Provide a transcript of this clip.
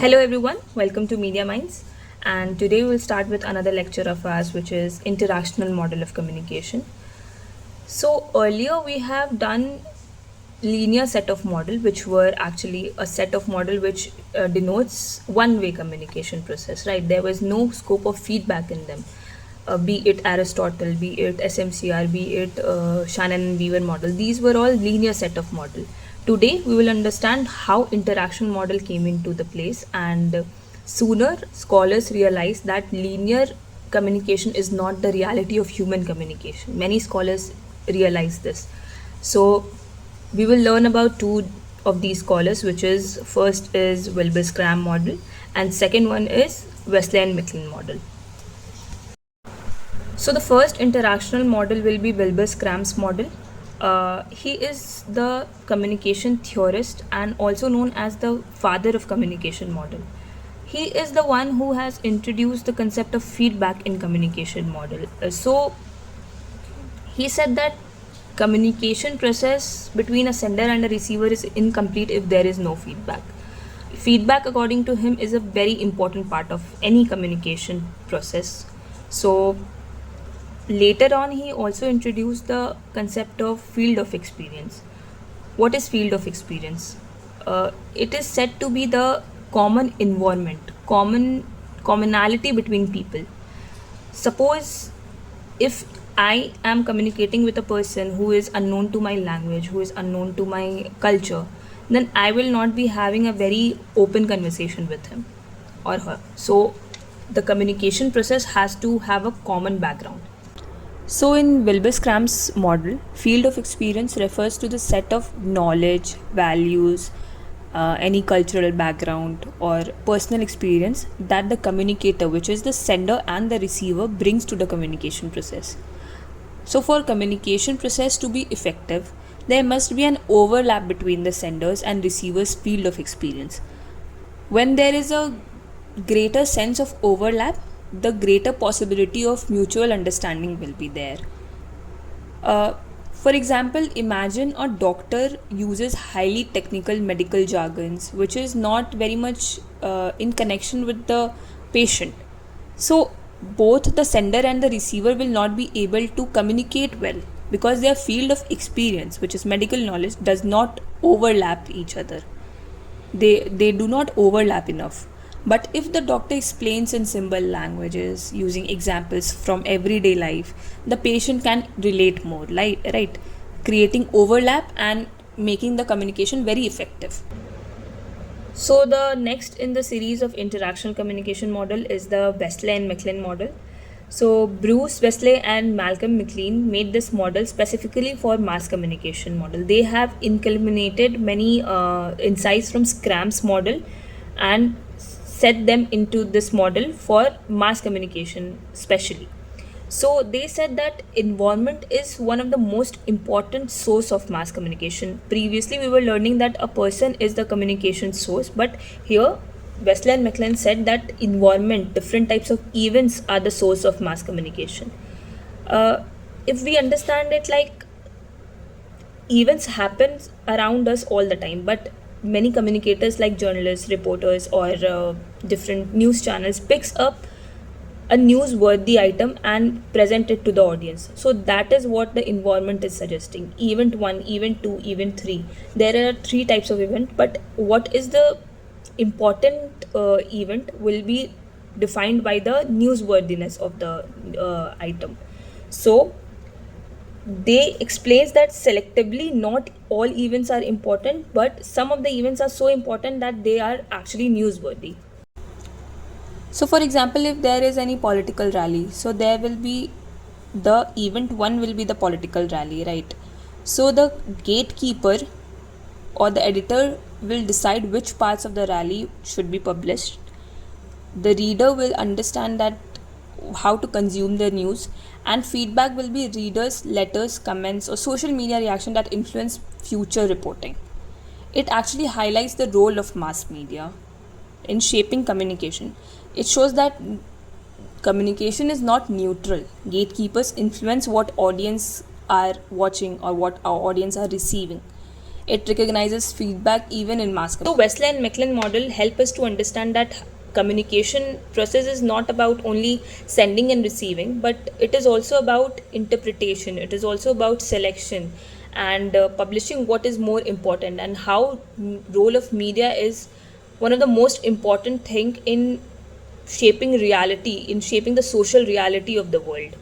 Hello everyone, welcome to Media Minds. And today we'll start with another lecture of ours, which is interactional model of communication. So earlier we have done linear set of model, which were actually a set of model which denotes one-way communication process, right? There was no scope of feedback in them. Be it Aristotle, be it SMCR, be it Shannon and Weaver model. These were all linear set of model. Today we will understand how interaction model came into the place, and sooner scholars realized that linear communication is not the reality of human communication. Many scholars realize this. So we will learn about two of these scholars, which is first is Wilbur Scram model and second one is Wesley and Mclean model. So the first interactional model will be Wilbur Scram's model. He is the communication theorist and also known as the father of communication model. He is the one who has introduced the concept of feedback in communication model. So he said that communication process between a sender and a receiver is incomplete if there is no feedback. Feedback, according to him, is a very important part of any communication process. So later on, he also introduced the concept of field of experience. What is field of experience? It is said to be the common environment, commonality between people. Suppose if I am communicating with a person who is unknown to my language, who is unknown to my culture, then I will not be having a very open conversation with him or her. So the communication process has to have a common background. So, in Wilbur Scram's model, field of experience refers to the set of knowledge, values, any cultural background, or personal experience that the communicator, which is the sender and the receiver, brings to the communication process. So, for communication process to be effective, there must be an overlap between the sender's and receiver's field of experience. When there is a greater sense of overlap, the greater possibility of mutual understanding will be there. For example, imagine a doctor uses highly technical medical jargons which is not very much in connection with the patient. So, both the sender and the receiver will not be able to communicate well because their field of experience, which is medical knowledge, does not overlap each other. They do not overlap enough. But if the doctor explains in symbol languages using examples from everyday life, the patient can relate more, right? Creating overlap and making the communication very effective. So the next in the series of interactional communication model is the Wesley and McLean model. So Bruce Wesley and Malcolm McLean made this model specifically for mass communication model. They have inculminated many insights from Scram's model and set them into this model for mass communication specially. So they said that environment is one of the most important source of mass communication. Previously we were learning that a person is the communication source, but here Wesley and McLean said that environment, different types of events are the source of mass communication. If we understand it like events happen around us all the time, but many communicators like journalists, reporters, or different news channels picks up a newsworthy item and present it to the audience. So that is what the environment is suggesting. Event 1, event 2, event 3. There are three types of event, but what is the important event will be defined by the newsworthiness of the item. So they explains that selectively not all events are important, but some of the events are so important that they are actually newsworthy. So for example, if there is any political rally, so there will be the event 1 will be the political rally, right? So the gatekeeper or the editor will decide which parts of the rally should be published. The reader will understand that how to consume the news, and feedback will be readers' letters, comments, or social media reaction that influence future reporting. It actually highlights the role of mass media in shaping communication. It shows that communication is not neutral. Gatekeepers influence what audience are watching or what our audience are receiving. It recognizes feedback even in mass communication. So Wesley and Mecklin model help us to understand that communication process is not about only sending and receiving, but it is also about interpretation. It is also about selection and publishing what is more important, and how role of media is one of the most important thing in shaping reality, in shaping the social reality of the world.